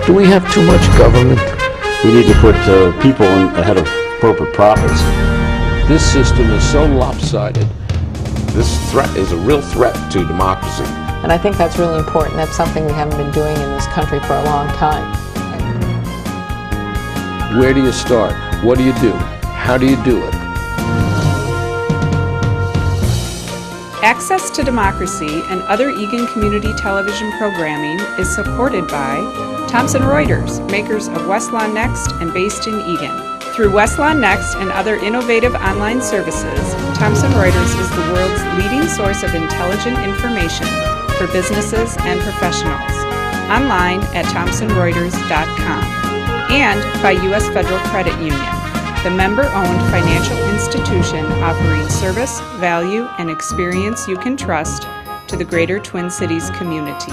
Do we have too much government? We need to put people ahead of corporate profits. This system is so lopsided. This threat is a real threat to democracy. And I think that's really important. That's something we haven't been doing in this country for a long time. Where do you start? What do you do? How do you do it? Access to Democracy and other Eagan community television programming is supported by Thomson Reuters, makers of Westlaw Next and based in Eagan. Through Westlaw Next and other innovative online services, Thomson Reuters is the world's leading source of intelligent information for businesses and professionals. Online at thomsonreuters.com. And by U.S. Federal Credit Union, the member-owned financial institution offering service, value, and experience you can trust to the greater Twin Cities community.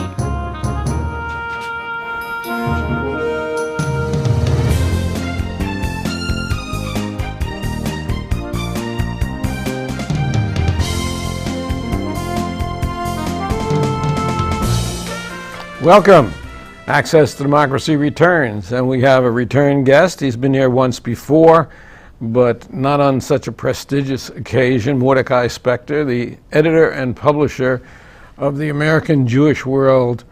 Welcome. Access to Democracy returns, and we have a return guest. He's been here once before, but not on such a prestigious occasion. Mordecai Specktor, the editor and publisher of the American Jewish World,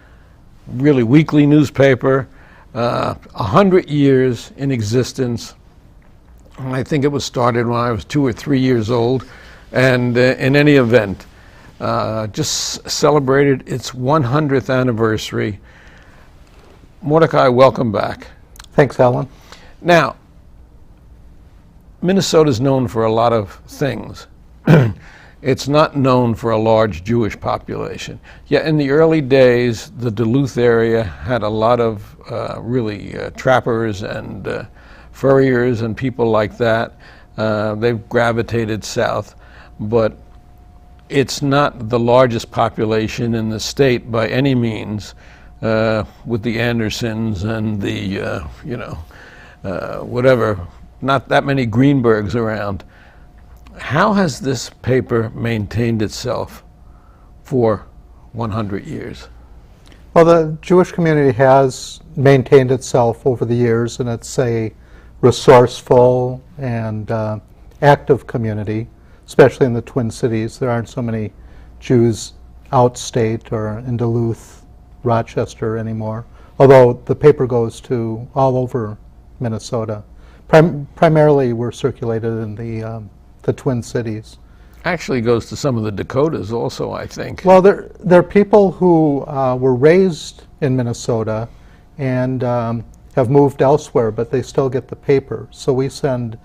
really weekly newspaper, 100 years in existence. I think it was started when I was 2 or 3 years old, and in any event, just celebrated its 100th anniversary. Mordecai, welcome back. Thanks, Alan. Now, Minnesota is known for a lot of things. It's not known for a large Jewish population. Yet in the early days, the Duluth area had a lot of trappers and furriers and people like that. They've gravitated south, but it's not the largest population in the state by any means. With the Andersons and the, whatever, not that many Greenbergs around. How has this paper maintained itself for 100 years? Well, the Jewish community has maintained itself over the years, and it's a resourceful and active community, especially in the Twin Cities. There aren't so many Jews outstate or in Duluth, Rochester anymore, although the paper goes to all over Minnesota. Primarily we're circulated in the Twin Cities. Actually goes to some of the Dakotas also, I think. Well, there are people who were raised in Minnesota and have moved elsewhere, but they still get the paper. So we send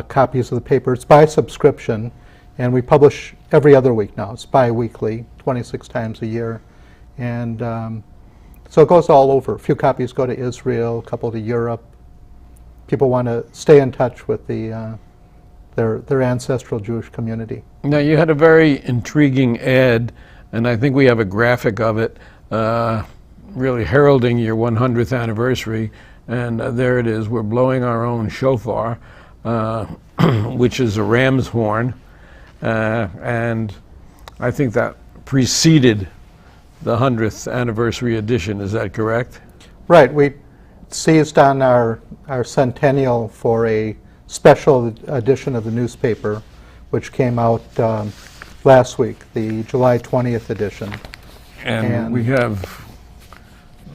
copies of the paper. It's by subscription, and we publish every other week now. It's bi-weekly, 26 times a year. And so it goes all over. A few copies go to Israel, a couple to Europe. People want to stay in touch with their ancestral Jewish community. Now, you had a very intriguing ad, and I think we have a graphic of it, really heralding your 100th anniversary. And there it is. We're blowing our own shofar, which is a ram's horn. And I think that preceded the 100th anniversary edition, is that correct? Right. We seized on our centennial for a special edition of the newspaper, which came out last week, the July 20th edition. And we have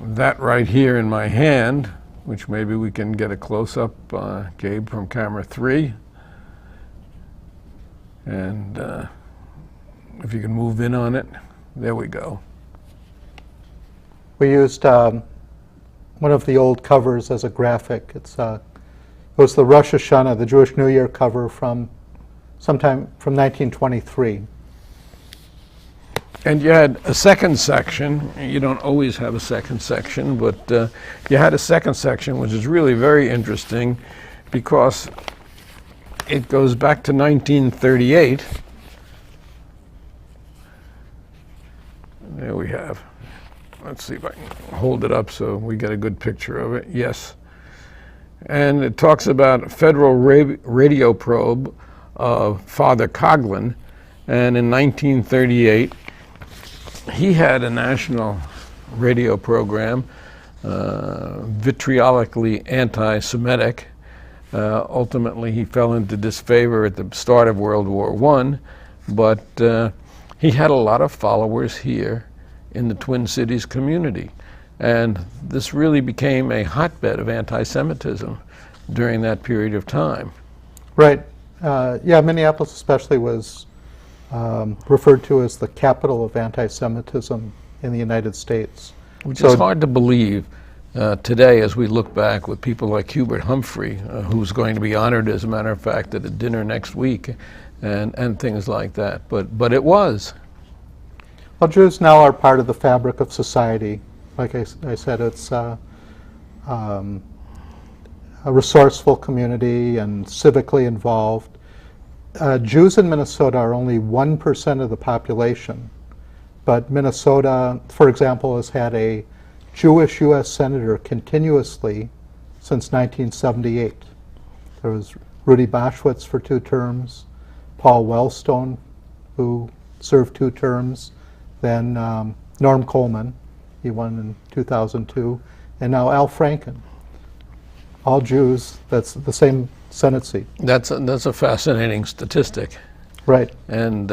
that right here in my hand, which maybe we can get a close-up, Gabe, from camera 3. And if you can move in on it, there we go. We used one of the old covers as a graphic. It was the Rosh Hashanah, the Jewish New Year cover from sometime from 1923. And you had a second section. You don't always have a second section, but you had a second section, which is really very interesting because it goes back to 1938. There we have. Let's see if I can hold it up so we get a good picture of it. Yes. And it talks about a federal radio probe of Father Coughlin. And in 1938, he had a national radio program vitriolically anti-Semitic. Ultimately, he fell into disfavor at the start of World War I, but he had a lot of followers here in the Twin Cities community. And this really became a hotbed of anti-Semitism during that period of time. Right. Yeah, Minneapolis especially was referred to as the capital of anti-Semitism in the United States. Which is hard to believe today as we look back with people like Hubert Humphrey, who's going to be honored, as a matter of fact, at a dinner next week, and things like that. But it was. Well, Jews now are part of the fabric of society. Like I said, it's a resourceful community and civically involved. Jews in Minnesota are only 1% of the population, but Minnesota, for example, has had a Jewish U.S. senator continuously since 1978. There was Rudy Boschwitz for 2 terms, Paul Wellstone, who served 2 terms, then Norm Coleman, he won in 2002, and now Al Franken. All Jews, that's the same Senate seat. That's a fascinating statistic. Right. And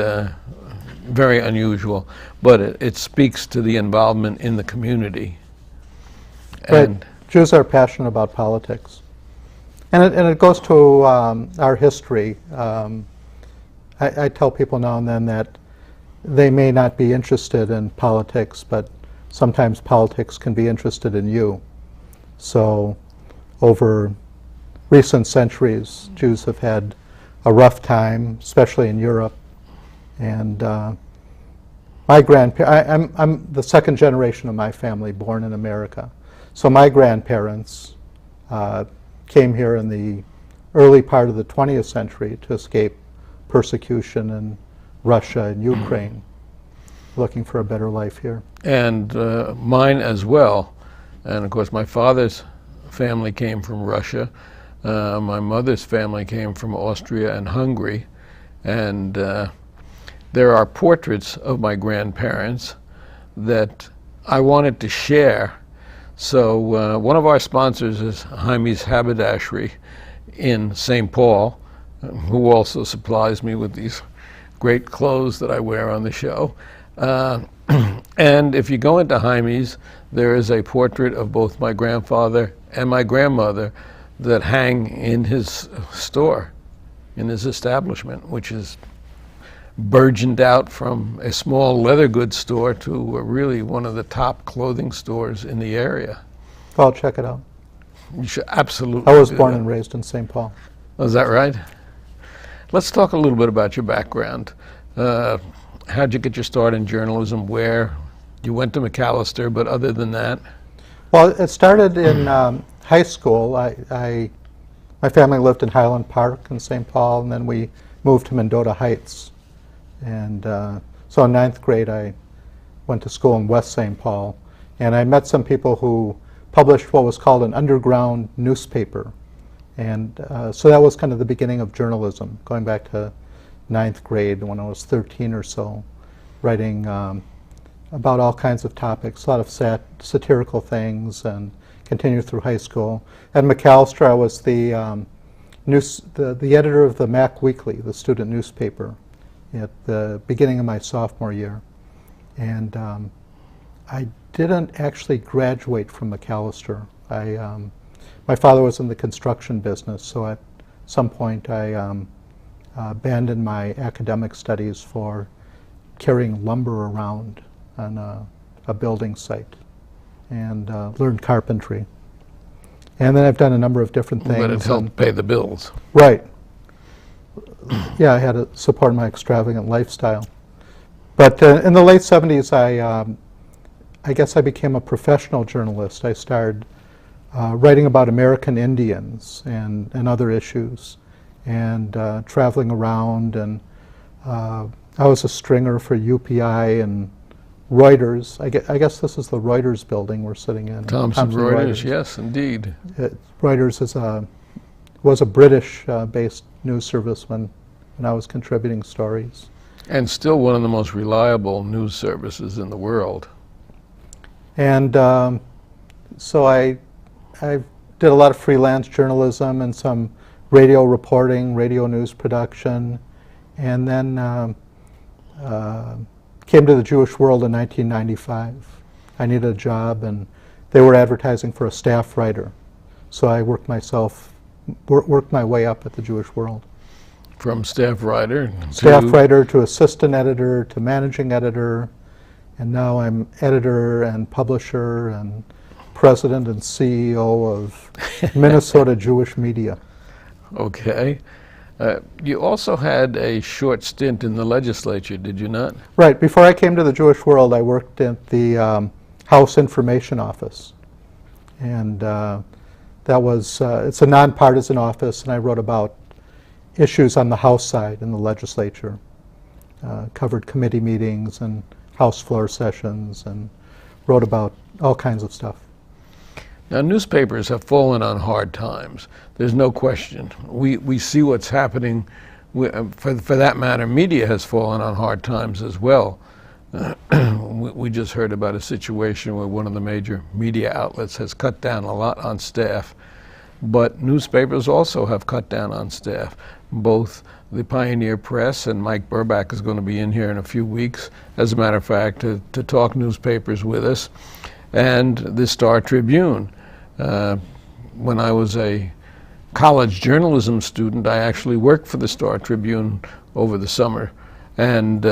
very unusual, but it speaks to the involvement in the community. And right. Jews are passionate about politics. And it goes to our history. I tell people now and then that they may not be interested in politics, but sometimes politics can be interested in you. So over recent centuries, Jews have had a rough time, especially in Europe. And my grandparents, I'm the second generation of my family born in America. So my grandparents came here in the early part of the 20th century to escape persecution in Russia and Ukraine, looking for a better life here. And mine as well. And of course, my father's family came from Russia. My mother's family came from Austria and Hungary. And there are portraits of my grandparents that I wanted to share. So one of our sponsors is Jaime's Haberdashery in St. Paul, who also supplies me with these great clothes that I wear on the show. And if you go into Jaime's, there is a portrait of both my grandfather and my grandmother that hang in his store, in his establishment, which is burgeoned out from a small leather goods store to really one of the top clothing stores in the area. I'll check it out. You should absolutely. I was born and raised in St. Paul. Oh, is that right? Let's talk a little bit about your background. How'd you get your start in journalism? Where? You went to McAllister, but other than that? Well, it started in high school. My family lived in Highland Park in St. Paul, and then we moved to Mendota Heights. And so in 9th grade, I went to school in West St. Paul, and I met some people who published what was called an underground newspaper. And so that was kind of the beginning of journalism, going back to 9th grade when I was 13 or so, writing about all kinds of topics, a lot of satirical things, and continued through high school. At McAllister, I was the editor of the Mac Weekly, the student newspaper, at the beginning of my sophomore year. And I didn't actually graduate from McAllister. My father was in the construction business, so at some point I abandoned my academic studies for carrying lumber around on a building site and learned carpentry. And then I've done a number of different things. But it helped pay the bills. Right. Yeah, I had to support my extravagant lifestyle. But in the late 70s, I guess I became a professional journalist. I started writing about American Indians and other issues, and traveling around. And I was a stringer for UPI and Reuters. I guess this is the Reuters building we're sitting in. Thomson Reuters, yes, indeed. Reuters was a British-based news service when I was contributing stories. And still one of the most reliable news services in the world. And So I did a lot of freelance journalism and some radio reporting, radio news production, and then came to the Jewish World in 1995. I needed a job, and they were advertising for a staff writer. So I worked my way up at the Jewish World. From staff writer Staff writer to assistant editor to managing editor, and now I'm editor and publisher and president and CEO of Minnesota Jewish Media. Okay. You also had a short stint in the legislature, did you not? Right. Before I came to the Jewish World, I worked at the House Information Office. And that was, it's a nonpartisan office, and I wrote about issues on the House side in the legislature. Covered committee meetings and House floor sessions, and wrote about all kinds of stuff. Now, newspapers have fallen on hard times. There's no question. We see what's happening. For that matter, media has fallen on hard times as well. We just heard about a situation where one of the major media outlets has cut down a lot on staff. But newspapers also have cut down on staff. Both the Pioneer Press, and Mike Burbach is going to be in here in a few weeks, as a matter of fact, to talk newspapers with us, and the Star Tribune. When I was a college journalism student, I actually worked for the Star Tribune over the summer, and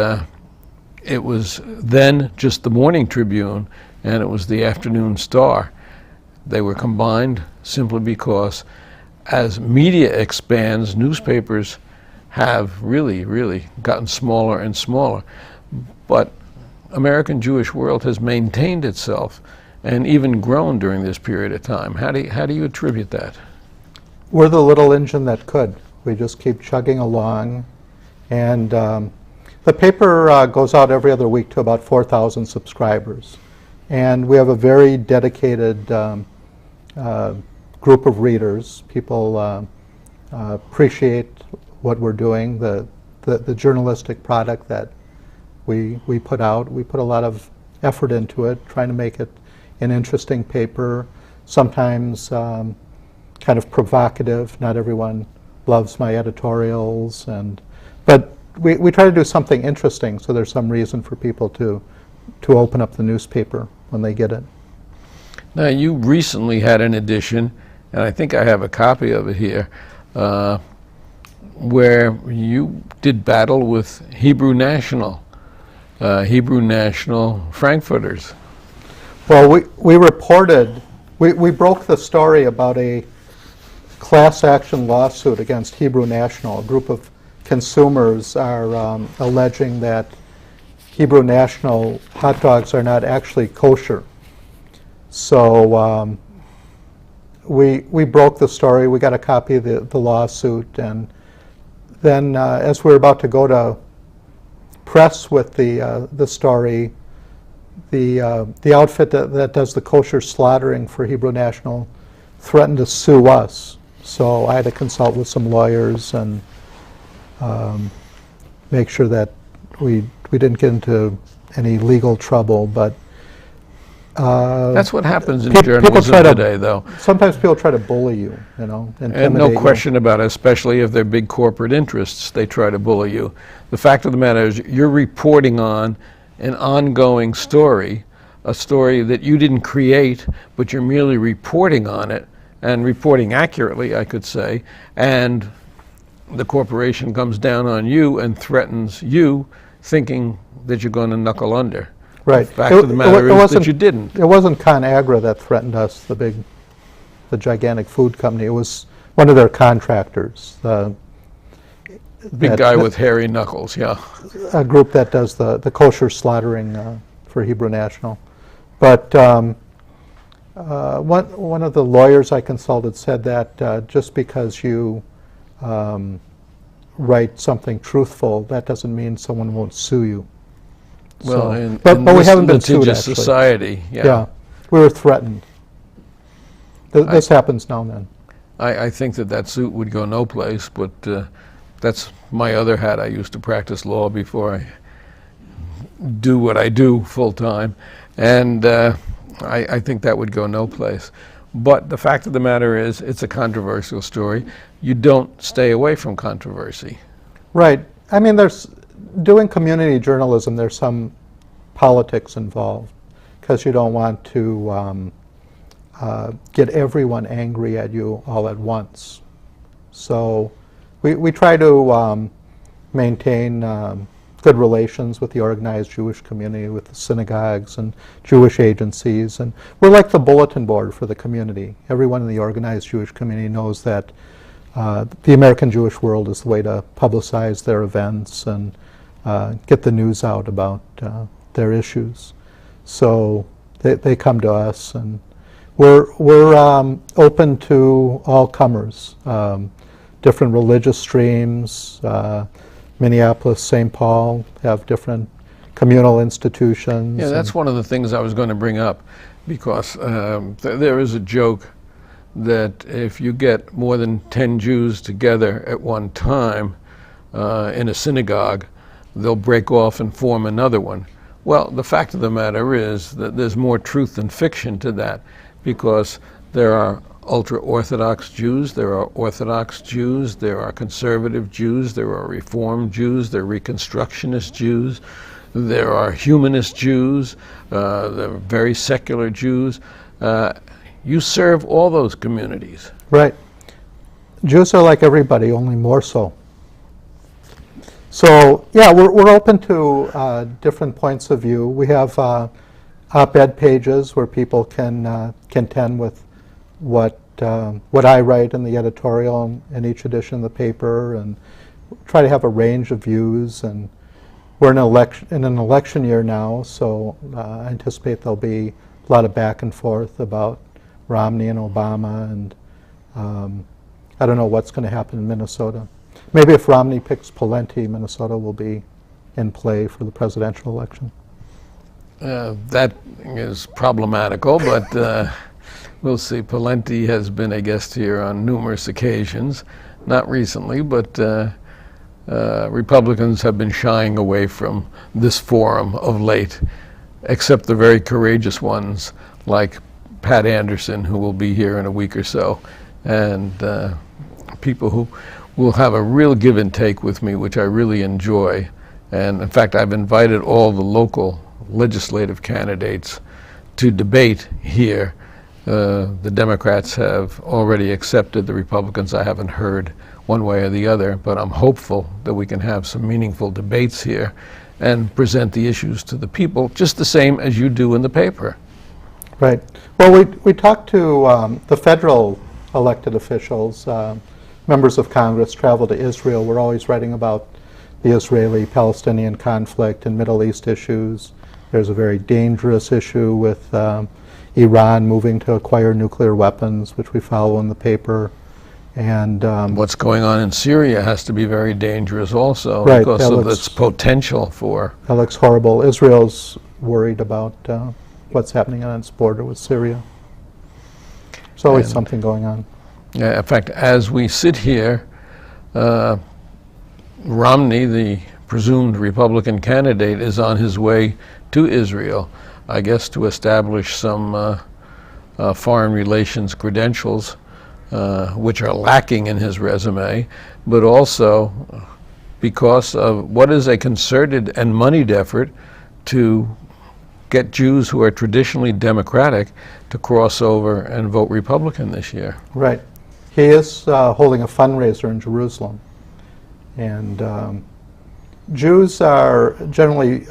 it was then just the Morning Tribune, and it was the Afternoon Star. They were combined simply because as media expands, newspapers have really gotten smaller and smaller. But American Jewish World has maintained itself and even grown during this period of time. How do you attribute that? We're the little engine that could. We just keep chugging along. And the paper goes out every other week to about 4,000 subscribers. And we have a very dedicated group of readers. People appreciate what we're doing, the journalistic product that we put out. We put a lot of effort into it, trying to make it an interesting paper, sometimes kind of provocative. Not everyone loves my editorials, but we try to do something interesting so there's some reason for people to open up the newspaper when they get it. Now, you recently had an edition, and I think I have a copy of it here, where you did battle with Hebrew National Frankfurters. Well, we reported, we broke the story about a class action lawsuit against Hebrew National. A group of consumers are alleging that Hebrew National hot dogs are not actually kosher. So we broke the story. We got a copy of the lawsuit, and then as we were about to go to press with the story, the outfit that does the kosher slaughtering for Hebrew National threatened to sue us. So I had to consult with some lawyers and make sure that we didn't get into any legal trouble. But that's what happens in people journalism today, though. Sometimes people try to bully you, intimidate And no you. question about it, especially if they're big corporate interests, they try to bully you. The fact of the matter is you're reporting on an ongoing story, a story that you didn't create, but you're merely reporting on it, and reporting accurately, I could say, and the corporation comes down on you and threatens you, thinking that you're going to knuckle under. Right. The fact of the matter is that you didn't. It wasn't ConAgra that threatened us, the gigantic food company. It was one of their contractors. Big guy with hairy knuckles, yeah. A group that does the kosher slaughtering for Hebrew National. But one of the lawyers I consulted said that just because you write something truthful, that doesn't mean someone won't sue you. Well, so, but we haven't been sued, litigious actually. society, Yeah, we were threatened. This happens now and then. I think that suit would go no place, but that's my other hat. I used to practice law before I do what I do full time. And I think that would go no place. But the fact of the matter is, it's a controversial story. You don't stay away from controversy. Right. I mean, doing community journalism, there's some politics involved, because you don't want to get everyone angry at you all at once. So we try to maintain good relations with the organized Jewish community, with the synagogues and Jewish agencies. And we're like the bulletin board for the community. Everyone in the organized Jewish community knows that the American Jewish world is the way to publicize their events and get the news out about their issues. So they come to us, and we're open to all comers, different religious streams. Minneapolis, St. Paul have different communal institutions. Yeah, that's one of the things I was going to bring up, because there is a joke that if you get more than 10 Jews together at one time in a synagogue, they'll break off and form another one. Well, the fact of the matter is that there's more truth than fiction to that, because there are ultra-Orthodox Jews, there are Orthodox Jews, there are conservative Jews, there are Reform Jews, there are Reconstructionist Jews, there are humanist Jews, there are very secular Jews. You serve all those communities. Right. Jews are like everybody, only more so. So, yeah, we're open to different points of view. We have op-ed pages where people can contend with what I write in the editorial in each edition of the paper, and try to have a range of views. And we're in an election year now, so I anticipate there'll be a lot of back and forth about Romney and Obama, and I don't know what's going to happen in Minnesota. Maybe if Romney picks Pawlenty, Minnesota will be in play for the presidential election. That is problematical, but we'll see. Pawlenty has been a guest here on numerous occasions, not recently, but Republicans have been shying away from this forum of late, except the very courageous ones like Pat Anderson, who will be here in a week or so, and people who will have a real give and take with me, which I really enjoy. And in fact, I've invited all the local legislative candidates to debate here. The Democrats have already accepted. The Republicans, I haven't heard one way or the other, but I'm hopeful that we can have some meaningful debates here and present the issues to the people, just the same as you do in the paper. Right. Well, we talked to the federal elected officials. Members of Congress travel to Israel. We're always writing about the Israeli-Palestinian conflict and Middle East issues. There's a very dangerous issue with Iran moving to acquire nuclear weapons, which we follow in the paper. And what's going on in Syria has to be very dangerous also, right, because of its potential for... That looks horrible. Israel's worried about what's happening on its border with Syria. There's always something going on. In fact, as we sit here, Romney, the presumed Republican candidate, is on his way to Israel, I guess to establish some foreign relations credentials, which are lacking in his resume, but also because of what is a concerted and moneyed effort to get Jews who are traditionally Democratic to cross over and vote Republican this year. Right. He is holding a fundraiser in Jerusalem. And Jews are generally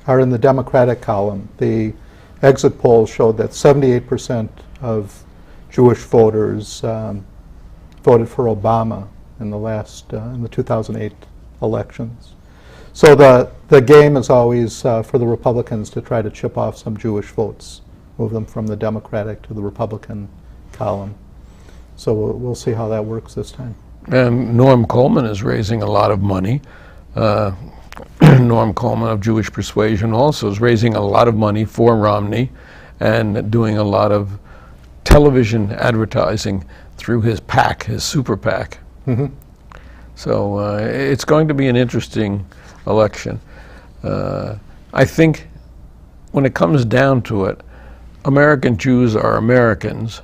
are in the Democratic column. The exit polls showed that 78% of Jewish voters voted for Obama in the 2008 elections. So the game is always for the Republicans to try to chip off some Jewish votes, move them from the Democratic to the Republican column. So we'll see how that works this time. And Norm Coleman is raising a lot of money. Norm Coleman of Jewish persuasion also is raising a lot of money for Romney and doing a lot of television advertising through his PAC, his super PAC. Mm-hmm. So it's going to be an interesting election. I think when it comes down to it, American Jews are Americans,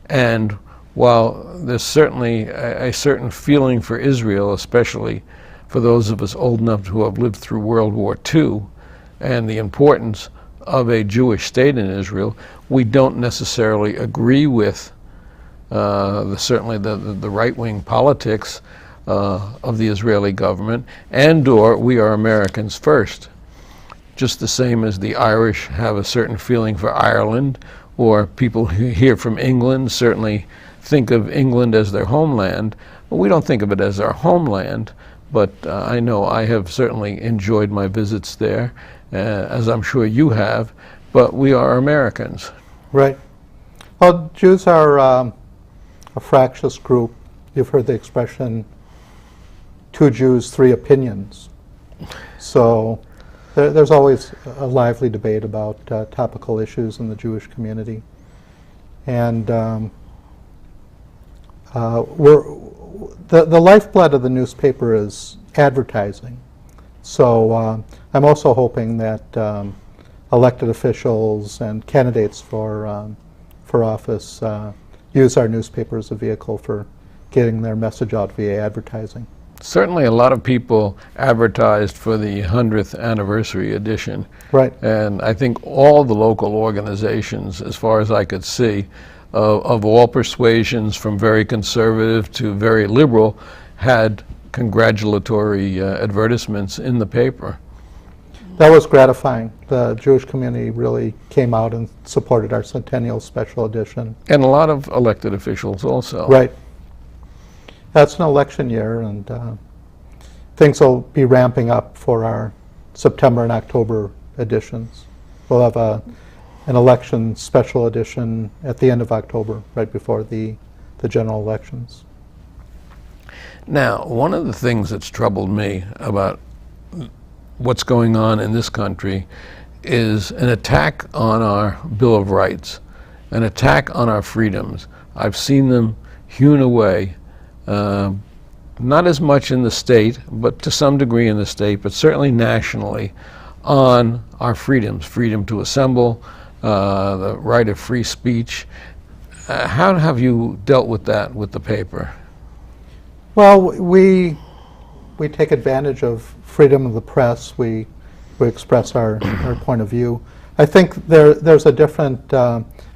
and while there's certainly a certain feeling for Israel, especially for those of us old enough who have lived through World War II and the importance of a Jewish state in Israel, we don't necessarily agree with certainly the right-wing politics of the Israeli government, and/or we are Americans first. Just the same as the Irish have a certain feeling for Ireland, or people who here from England certainly think of England as their homeland. Well, we don't think of it as our homeland, but I know I have certainly enjoyed my visits there, as I'm sure you have, but we are Americans. Right. Well, Jews are a fractious group. You've heard the expression, 2 Jews, 3 opinions. So there's always a lively debate about topical issues in the Jewish community. And the lifeblood of the newspaper is advertising. So I'm also hoping that elected officials and candidates for office use our newspaper as a vehicle for getting their message out via advertising. Certainly a lot of people advertised for the 100th anniversary edition. Right. And I think all the local organizations, as far as I could see, of all persuasions, from very conservative to very liberal, had congratulatory advertisements in the paper. That was gratifying. The Jewish community really came out and supported our centennial special edition. And a lot of elected officials also. Right. That's an election year, and things will be ramping up for our September and October editions. We'll have an election special edition at the end of October, right before the general elections. Now, one of the things that's troubled me about what's going on in this country is an attack on our Bill of Rights, an attack on our freedoms. I've seen them hewn away. Not as much in the state, but to some degree in the state, but certainly nationally, on our freedoms, freedom to assemble, the right of free speech. How have you dealt with that with the paper? Well, we take advantage of freedom of the press. We express our point of view. I think there's a different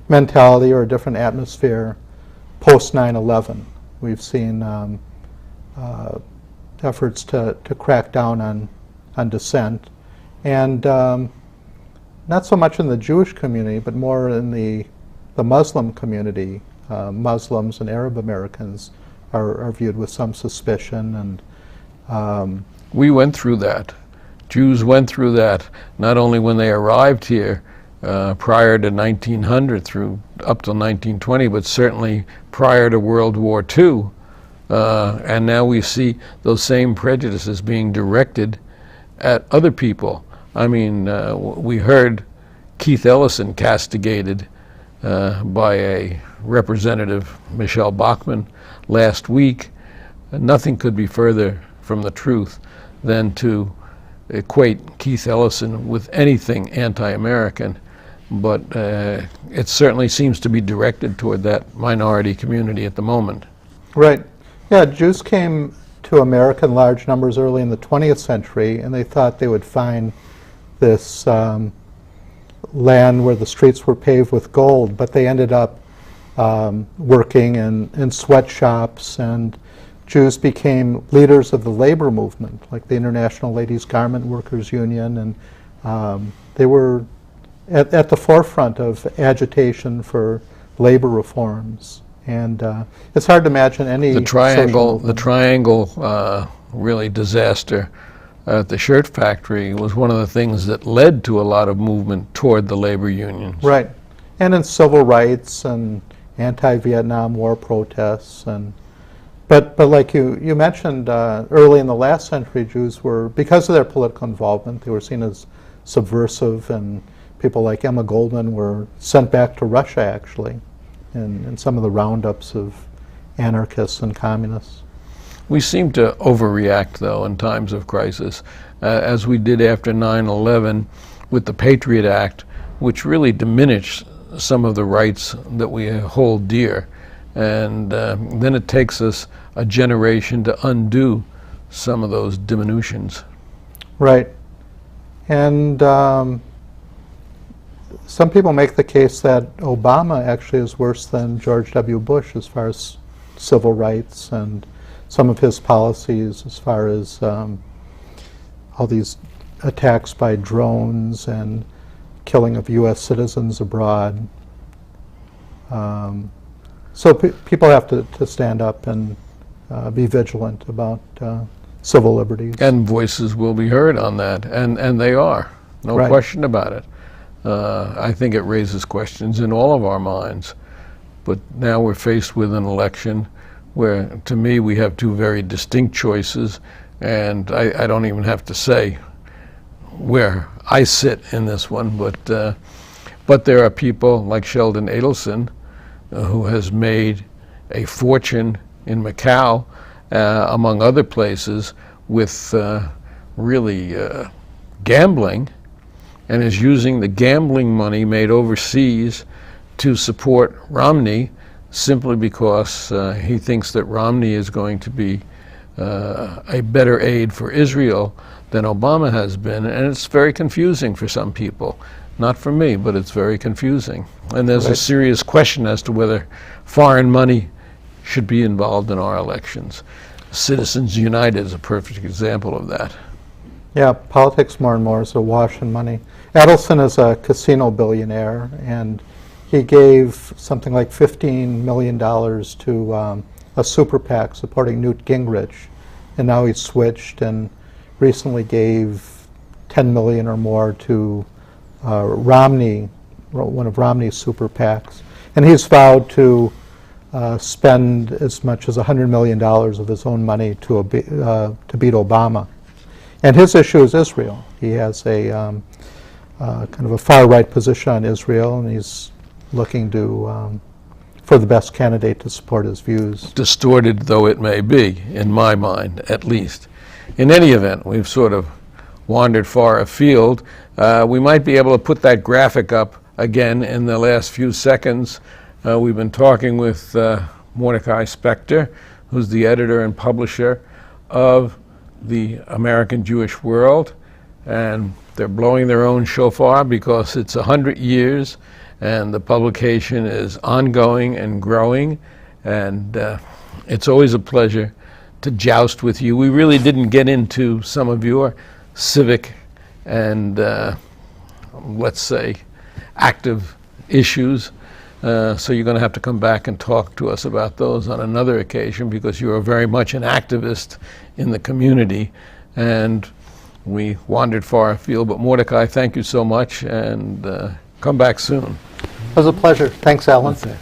mentality or a different atmosphere post 9/11. We've seen efforts to crack down on dissent, and not so much in the Jewish community, but more in the Muslim community. Muslims and Arab Americans are viewed with some suspicion, and we went through that. Jews went through that, not only when they arrived here prior to 1900 through up till 1920, but certainly prior to World War II. And now we see those same prejudices being directed at other people. I mean, we heard Keith Ellison castigated by a representative, Michelle Bachmann, last week. Nothing could be further from the truth than to equate Keith Ellison with anything anti-American, but it certainly seems to be directed toward that minority community at the moment. Right. Yeah, Jews came to America in large numbers early in the 20th century, and they thought they would find this land where the streets were paved with gold, but they ended up working in sweatshops, and Jews became leaders of the labor movement, like the International Ladies Garment Workers Union, and they were at the forefront of agitation for labor reforms. And it's hard to imagine any the triangle really disaster at the shirt factory was one of the things that led to a lot of movement toward the labor unions. Right, and in civil rights and anti-Vietnam War protests, and but like you mentioned, early in the last century, Jews were, because of their political involvement, they were seen as subversive, and people like Emma Goldman were sent back to Russia, actually, in some of the roundups of anarchists and communists. We seem to overreact, though, in times of crisis, as we did after 9/11 with the Patriot Act, which really diminish some of the rights that we hold dear. And then it takes us a generation to undo some of those diminutions. Right. And some people make the case that Obama actually is worse than George W. Bush as far as civil rights and some of his policies as far as all these attacks by drones and killing of U.S. citizens abroad. So people have to stand up and be vigilant about civil liberties. And voices will be heard on that, and they are, no Right. question about it. I think it raises questions in all of our minds. But now we're faced with an election where, to me, we have two very distinct choices, and I don't even have to say where I sit in this one, but there are people like Sheldon Adelson, who has made a fortune in Macau, among other places, with really gambling, and is using the gambling money made overseas to support Romney simply because he thinks that Romney is going to be a better aid for Israel than Obama has been. And it's very confusing for some people. Not for me, but it's very confusing. And there's a serious question as to whether foreign money should be involved in our elections. Citizens United is a perfect example of that. Yeah, politics more and more is a wash in money. Adelson is a casino billionaire, and he gave something like $15 million to a super PAC supporting Newt Gingrich, and now he's switched and recently gave $10 million or more to Romney, one of Romney's super PACs, and he's vowed to spend as much as $100 million of his own money to beat Obama. And his issue is Israel. He has a kind of a far-right position on Israel, and he's looking to for the best candidate to support his views. Distorted though it may be, in my mind, at least. In any event, we've sort of wandered far afield. We might be able to put that graphic up again in the last few seconds. We've been talking with Mordecai Specktor, who's the editor and publisher of the American Jewish World, and they're blowing their own shofar because it's 100 years and the publication is ongoing and growing, and it's always a pleasure to joust with you. We really didn't get into some of your civic and let's say active issues, so you're going to have to come back and talk to us about those on another occasion, because you are very much an activist in the community, and we wandered far afield. But Mordecai, thank you so much, and come back soon. It was a pleasure. Thanks, Alan. That's it.